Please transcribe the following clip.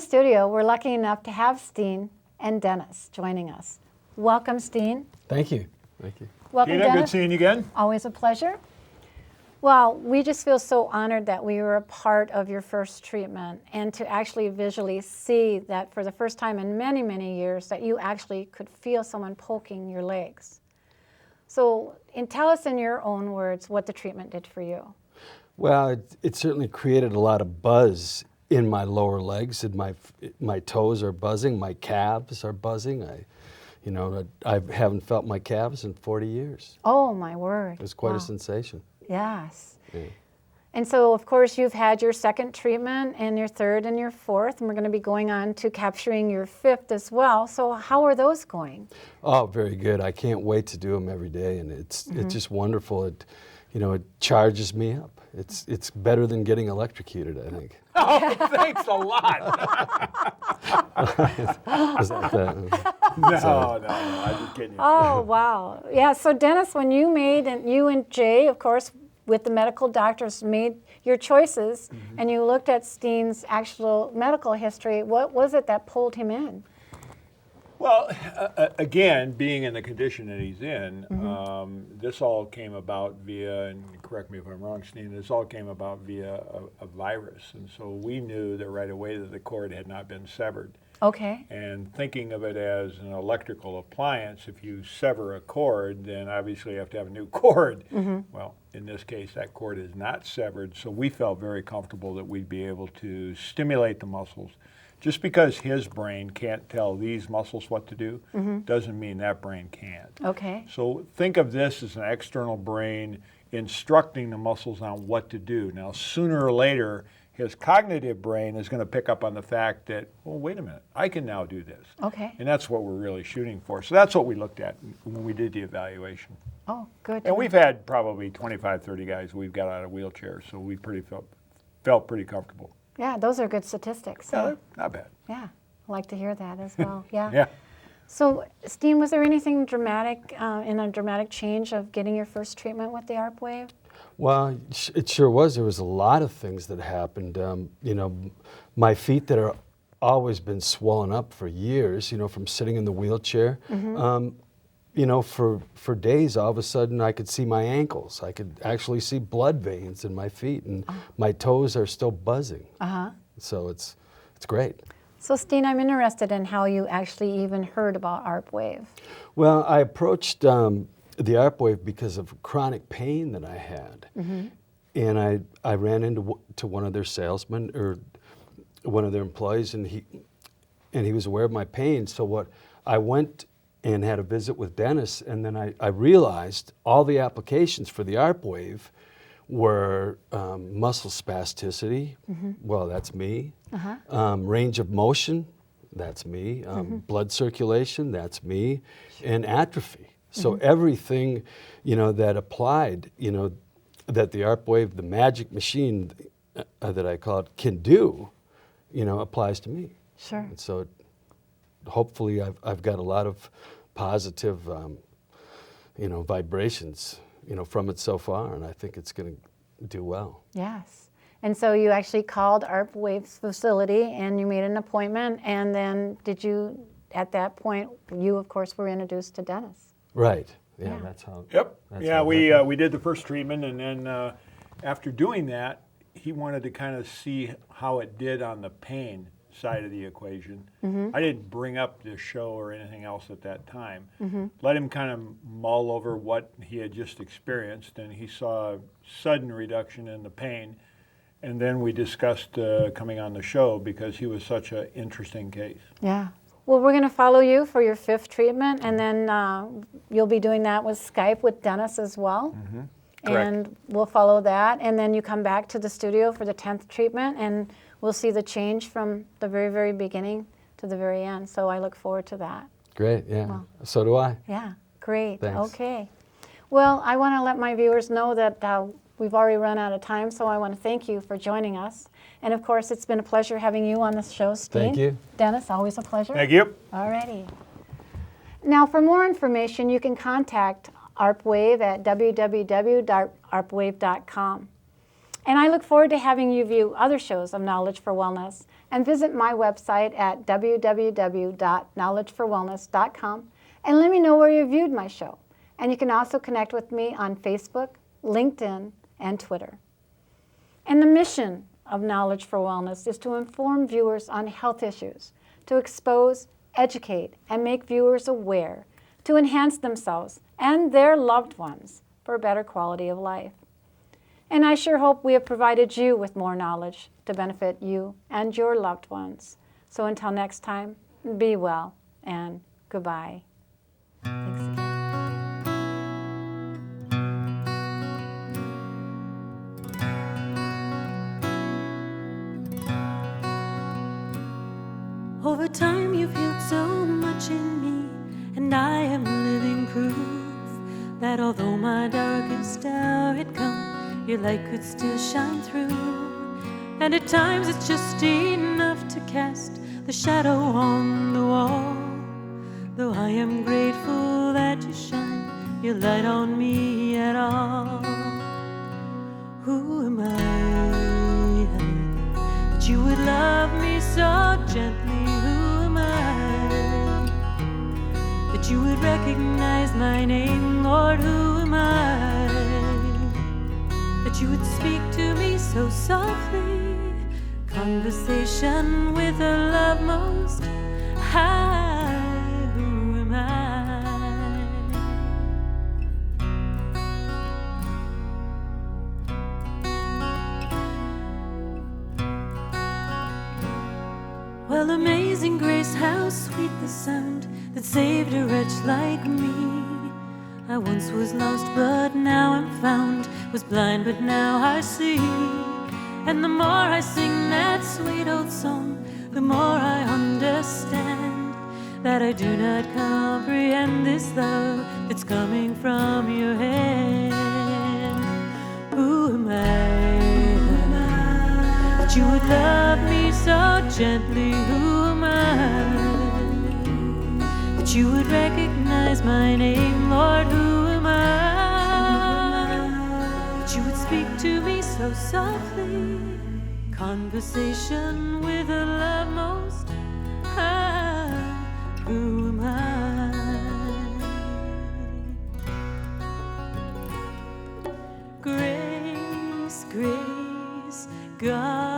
the studio, we're lucky enough to have Steen and Denis joining us. Welcome, Steen. Thank you. Thank you. Welcome, Tina, Denis. good seeing you again. Always a pleasure. Well, we just feel so honored that we were a part of your first treatment and to actually visually see that for the first time in many, many years that you actually could feel someone poking your legs. So tell us in your own words what the treatment did for you. Well, it certainly created a lot of buzz in my lower legs, and my toes are buzzing, my calves are buzzing. I haven't felt my calves in 40 years. Oh, my word. It was quite a sensation. Yes. Yeah. And so, of course, you've had your second treatment and your third and your fourth, and we're going to be going on to capturing your fifth as well. So how are those going? Oh, very good. I can't wait to do them every day, and it's just wonderful. It charges me up. It's better than getting electrocuted, I think. Oh, thanks a lot. No, I'm just kidding. Oh, wow. Yeah, so Denis, when you and Jay, of course, with the medical doctors, made your choices, and you looked at Steen's actual medical history, what was it that pulled him in? Well, again, being in the condition that he's in, this all came about via, and correct me if I'm wrong, Steen, this all came about via a virus. And so we knew that right away that the cord had not been severed. Okay. And thinking of it as an electrical appliance, if you sever a cord, then obviously you have to have a new cord. Well, in this case, that cord is not severed, so we felt very comfortable that we'd be able to stimulate the muscles. Just because his brain can't tell these muscles what to do doesn't mean that brain can't. Okay. So think of this as an external brain instructing the muscles on what to do. Now, sooner or later, his cognitive brain is going to pick up on the fact that, well, wait a minute, I can now do this. Okay. And that's what we're really shooting for. So that's what we looked at when we did the evaluation. Oh, good. And we've had probably 25, 30 guys we've got out of wheelchairs, so we felt pretty comfortable. Yeah, those are good statistics. Yeah, not bad. Yeah, I like to hear that as well. Yeah. Yeah. So, Steen, was there anything dramatic in a dramatic change of getting your first treatment with the ARP wave? Well, it sure was. There was a lot of things that happened. My feet that are always been swollen up for years, from sitting in the wheelchair. For days, all of a sudden, I could see my ankles. I could actually see blood veins in my feet, and my toes are still buzzing. So it's great. So, Steen, I'm interested in how you actually even heard about ARP wave. Well, I approached the ARP wave because of chronic pain that I had. And I ran into one of their salesmen, or one of their employees, and he was aware of my pain. So I went and had a visit with Denis, and then I realized all the applications for the ARP wave were muscle spasticity, well, that's me, range of motion, that's me, blood circulation, that's me, and atrophy. So everything, that applied, that the ARP wave, the magic machine that I call it, can do, applies to me. Sure. And so hopefully I've got a lot of positive, vibrations, from it so far, and I think it's going to do well. Yes. And so you actually called ARP Wave's facility and you made an appointment, and then at that point, you of course were introduced to Denis. Right. Yeah, that's how. Yep. That's Yeah, how we did the first treatment, and then after doing that, he wanted to kind of see how it did on the pain side of the equation. I didn't bring up the show or anything else at that time. Let him kind of mull over what he had just experienced, and he saw a sudden reduction in the pain. And then we discussed coming on the show because he was such an interesting case. Yeah. Well, we're going to follow you for your fifth treatment, and then you'll be doing that with Skype with Denis as well. And we'll follow that, and then you come back to the studio for the 10th treatment, and we'll see the change from the very, very beginning to the very end. So I look forward to that. Great, yeah. Well, so do I. Yeah, great. Thanks. Okay. Well, I want to let my viewers know that we've already run out of time, so I want to thank you for joining us. And of course, it's been a pleasure having you on the show, Steen. Thank you. Denis, always a pleasure. Thank you. All righty. Now, for more information, you can contact ARP Wave at www.arpwave.com. And I look forward to having you view other shows of Knowledge for Wellness and visit my website at www.knowledgeforwellness.com and let me know where you viewed my show. And you can also connect with me on Facebook, LinkedIn, and Twitter. And the mission of Knowledge for Wellness is to inform viewers on health issues, to expose, educate, and make viewers aware, to enhance themselves and their loved ones for a better quality of life. And I sure hope we have provided you with more knowledge to benefit you and your loved ones. So until next time, be well and goodbye. Thanks again. Over time you've healed so much in me, and I am living proof that although my darkest hour had come, your light could still shine through. And at times it's just enough to cast the shadow on the wall. Though I am grateful that you shine your light on me at all. Who am I that you would love me so gently? Who am I that you would recognize my name? Lord, who am I that you would speak to me so softly? Conversation with a love most high. Who am I? Well, amazing grace, how sweet the sound that saved a wretch like me. I once was lost, but now I'm found, was blind, but now I see. And the more I sing that sweet old song, the more I understand that I do not comprehend this love that's coming from your hand. Who am I that you would love me so gently? Who am I that you would recognize my name? Lord, who am I that you would speak to me so softly? Conversation with a love most high. Who am I? Grace, grace, God.